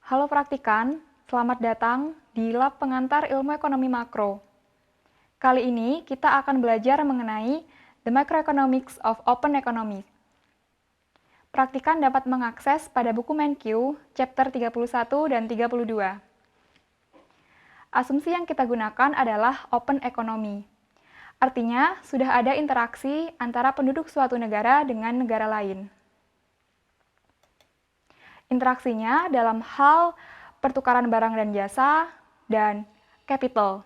Halo praktikan, selamat datang di Lab Pengantar Ilmu Ekonomi Makro. Kali ini kita akan belajar mengenai The Macroeconomics of Open Economy. Praktikan dapat mengakses pada buku MenQ, chapter 31 dan 32. Asumsi yang kita gunakan adalah open economy. Artinya, sudah ada interaksi antara penduduk suatu negara dengan negara lain. Interaksinya dalam hal pertukaran barang dan jasa dan capital.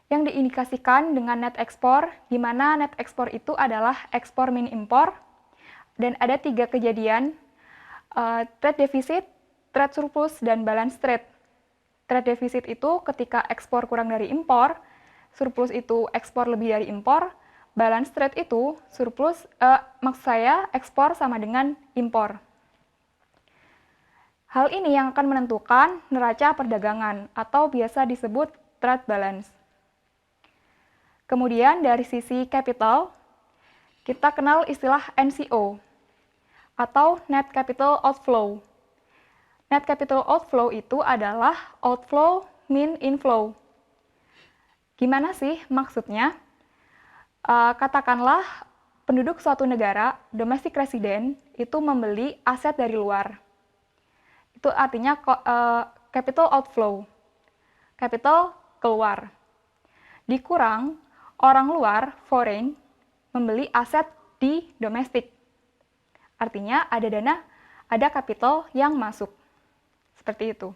Yang diindikasikan dengan net ekspor, di mana net ekspor itu adalah ekspor min impor, dan ada 3 kejadian, trade deficit, trade surplus, dan balance trade. Trade deficit itu ketika ekspor kurang dari impor, surplus itu ekspor lebih dari impor, balance trade itu surplus, maksud saya ekspor sama dengan impor. Hal ini yang akan menentukan neraca perdagangan atau biasa disebut trade balance. Kemudian dari sisi capital, kita kenal istilah NCO atau Net Capital Outflow. Net Capital Outflow itu adalah outflow min inflow. Gimana sih maksudnya? Katakanlah penduduk suatu negara, domestic resident, itu membeli aset dari luar. Itu artinya capital outflow, capital keluar. Dikurang, orang luar, foreign, membeli aset di domestik. Artinya ada dana, ada capital yang masuk. Seperti itu.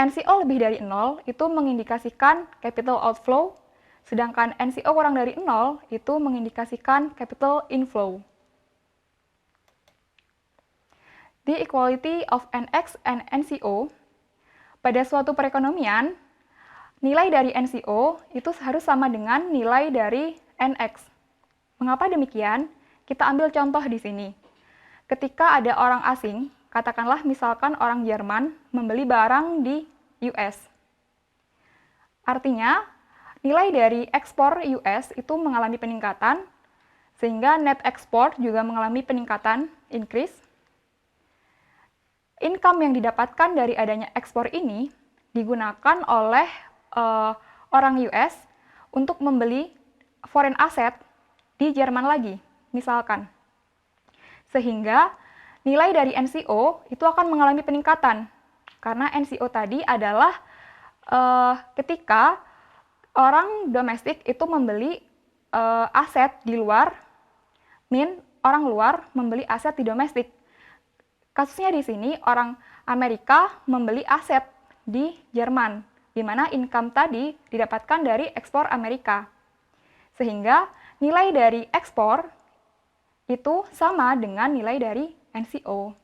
NCO lebih dari 0 itu mengindikasikan capital outflow, sedangkan NCO kurang dari 0 itu mengindikasikan capital inflow. The equality of NX and NCO, pada suatu perekonomian, nilai dari NCO itu harus sama dengan nilai dari NX. Mengapa demikian? Kita ambil contoh di sini. Ketika ada orang asing, katakanlah misalkan orang Jerman membeli barang di US. Artinya, nilai dari ekspor US itu mengalami peningkatan, sehingga net ekspor juga mengalami peningkatan, increase. Income yang didapatkan dari adanya ekspor ini digunakan oleh orang US untuk membeli foreign asset di Jerman lagi, misalkan. Sehingga nilai dari NCO itu akan mengalami peningkatan. Karena NCO tadi adalah ketika orang domestik itu membeli aset di luar, min orang luar membeli aset di domestik. Kasusnya di sini orang Amerika membeli aset di Jerman, di mana income tadi didapatkan dari ekspor Amerika. Sehingga nilai dari ekspor itu sama dengan nilai dari NCO.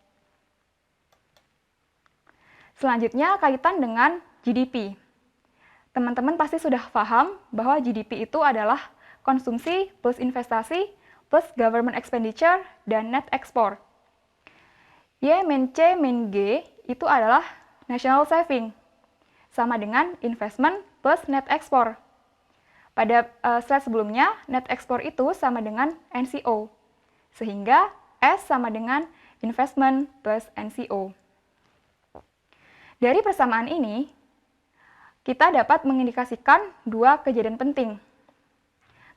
Selanjutnya kaitan dengan GDP. Teman-teman pasti sudah paham bahwa GDP itu adalah konsumsi plus investasi plus government expenditure dan net export. Y min C min G itu adalah national saving, sama dengan investment plus net export. Pada slide sebelumnya, net export itu sama dengan NCO, sehingga S sama dengan investment plus NCO. Dari persamaan ini, kita dapat mengindikasikan 2 kejadian penting.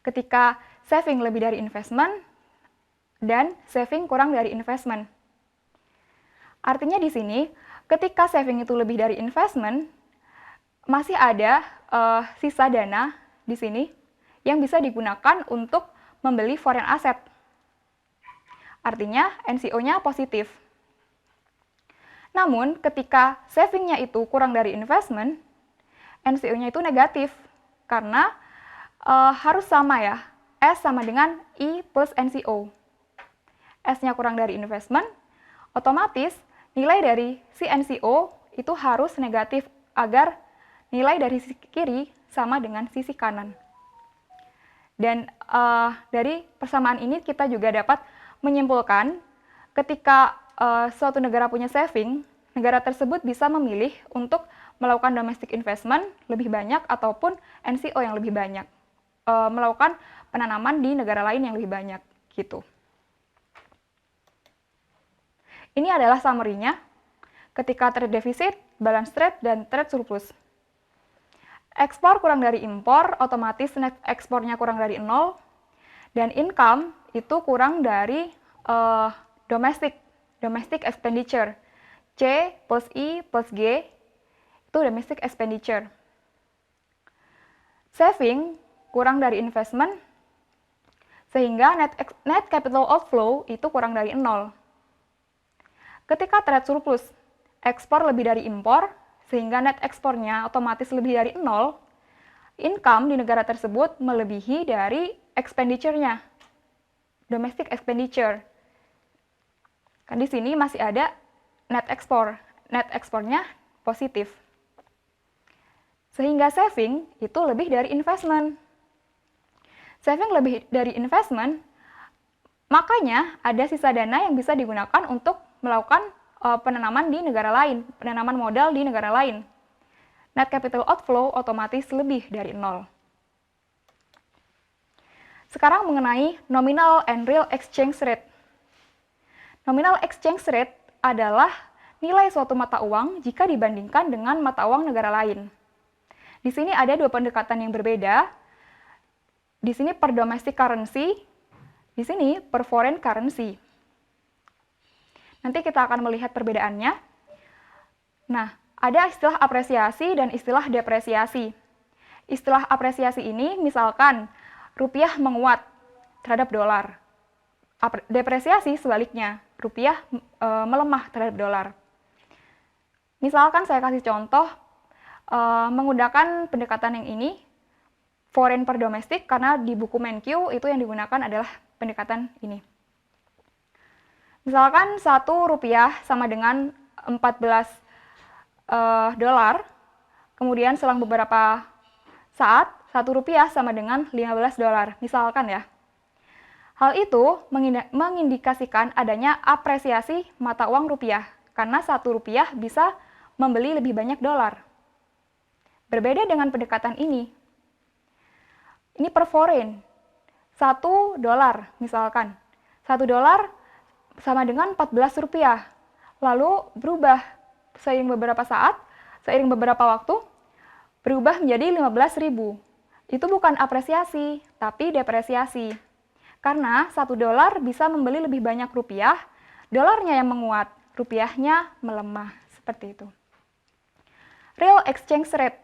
Ketika saving lebih dari investment, dan saving kurang dari investment. Artinya di sini, ketika saving itu lebih dari investment, masih ada sisa dana di sini yang bisa digunakan untuk membeli foreign asset. Artinya NCO-nya positif. Namun, ketika saving-nya itu kurang dari investment, NCO-nya itu negatif. Karena harus sama ya, S sama dengan I plus NCO. S-nya kurang dari investment, otomatis nilai dari si NCO itu harus negatif agar nilai dari sisi kiri sama dengan sisi kanan. Dan dari persamaan ini kita juga dapat menyimpulkan ketika suatu negara punya saving, negara tersebut bisa memilih untuk melakukan domestic investment lebih banyak ataupun NCO yang lebih banyak, melakukan penanaman di negara lain yang lebih banyak gitu. Ini adalah summary-nya. ketika trade deficit, balance trade, dan trade surplus. Ekspor kurang dari impor, otomatis net ekspornya kurang dari 0, dan income itu kurang dari domestic expenditure. C plus I plus G itu domestic expenditure. Saving kurang dari investment, sehingga net capital outflow itu kurang dari 0. Ketika trade surplus, ekspor lebih dari impor, sehingga net ekspornya otomatis lebih dari 0, income di negara tersebut melebihi dari expenditure-nya, domestic expenditure. Kan di sini masih ada net ekspornya positif. Sehingga saving itu lebih dari investment. Saving lebih dari investment, makanya ada sisa dana yang bisa digunakan untuk melakukan penanaman di negara lain, penanaman modal di negara lain. Net capital outflow otomatis lebih dari 0. Sekarang mengenai nominal and real exchange rate. Nominal exchange rate adalah nilai suatu mata uang jika dibandingkan dengan mata uang negara lain. Di sini ada dua pendekatan yang berbeda. Di sini per domestic currency, di sini per foreign currency. Nanti kita akan melihat perbedaannya. Nah, ada istilah apresiasi dan istilah depresiasi. Istilah apresiasi ini misalkan rupiah menguat terhadap dolar. Depresiasi sebaliknya, rupiah melemah terhadap dolar. Misalkan saya kasih contoh, menggunakan pendekatan yang ini, foreign per domestic, karena di buku Menkyu itu yang digunakan adalah pendekatan ini. Misalkan 1 rupiah sama dengan 14 dolar, kemudian selang beberapa saat 1 rupiah sama dengan 15 dolar, misalkan ya. Hal itu mengindikasikan adanya apresiasi mata uang rupiah, karena 1 rupiah bisa membeli lebih banyak dolar. Berbeda dengan pendekatan ini. Ini per foreign. 1 dolar misalkan. 1 dolar sama dengan 14 rupiah. Lalu berubah seiring beberapa saat, seiring beberapa waktu, berubah menjadi 15.000. Itu bukan apresiasi, tapi depresiasi. Karena 1 dolar bisa membeli lebih banyak rupiah, dolarnya yang menguat, rupiahnya melemah. Seperti itu. Real exchange rate.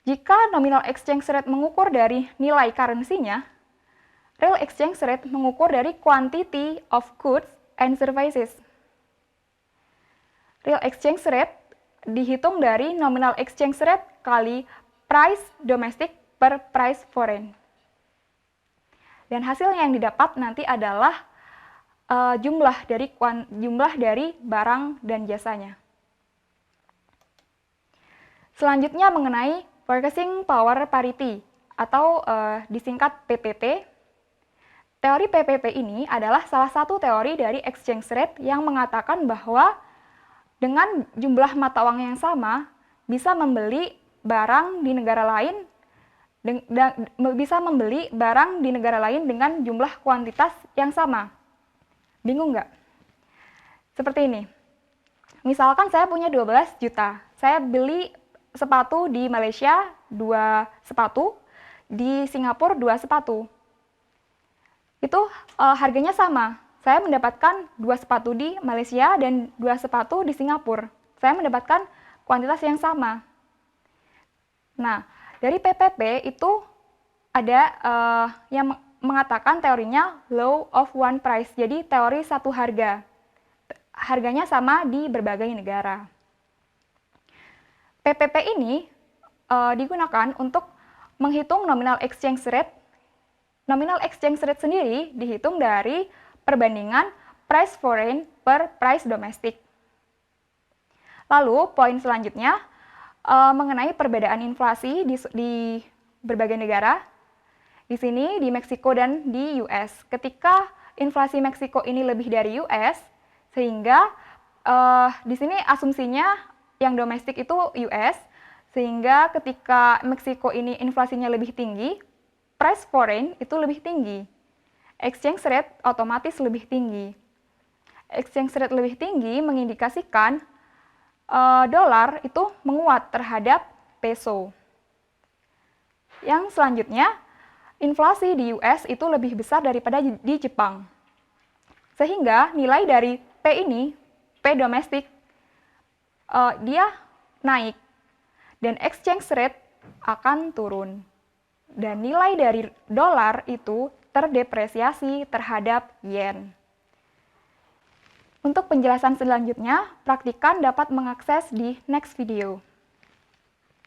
Jika nominal exchange rate mengukur dari nilai currency-nya, real exchange rate mengukur dari quantity of goods and services. Real exchange rate dihitung dari nominal exchange rate kali price domestic per price foreign. Dan hasilnya yang didapat nanti adalah jumlah dari barang dan jasanya. Selanjutnya mengenai Purchasing Power Parity atau disingkat PPP. Teori PPP ini adalah salah satu teori dari exchange rate yang mengatakan bahwa dengan jumlah mata uang yang sama bisa membeli barang di negara lain dengan jumlah kuantitas yang sama. Bingung nggak? Seperti ini. Misalkan saya punya 12 juta. Saya beli sepatu di Malaysia 2 sepatu, di Singapura 2 sepatu. Itu harganya sama. Saya mendapatkan 2 sepatu di Malaysia dan 2 sepatu di Singapura. Saya mendapatkan kuantitas yang sama. Nah, dari PPP itu ada yang mengatakan teorinya law of one price. Jadi teori satu harga. Harganya sama di berbagai negara. PPP ini digunakan untuk menghitung nominal exchange rate. Nominal exchange rate sendiri dihitung dari perbandingan price foreign per price domestic. Lalu poin selanjutnya mengenai perbedaan inflasi di berbagai negara. Di sini di Meksiko dan di US. Ketika inflasi Meksiko ini lebih dari US, sehingga di sini asumsinya yang domestik itu US, sehingga ketika Meksiko ini inflasinya lebih tinggi, price foreign itu lebih tinggi. Exchange rate otomatis lebih tinggi. Exchange rate lebih tinggi mengindikasikan dolar itu menguat terhadap peso. Yang selanjutnya, inflasi di US itu lebih besar daripada di Jepang. Sehingga nilai dari P ini, P domestik, dia naik. Dan exchange rate akan turun. Dan nilai dari dolar itu terdepresiasi terhadap yen. Untuk penjelasan selanjutnya, praktikan dapat mengakses di next video.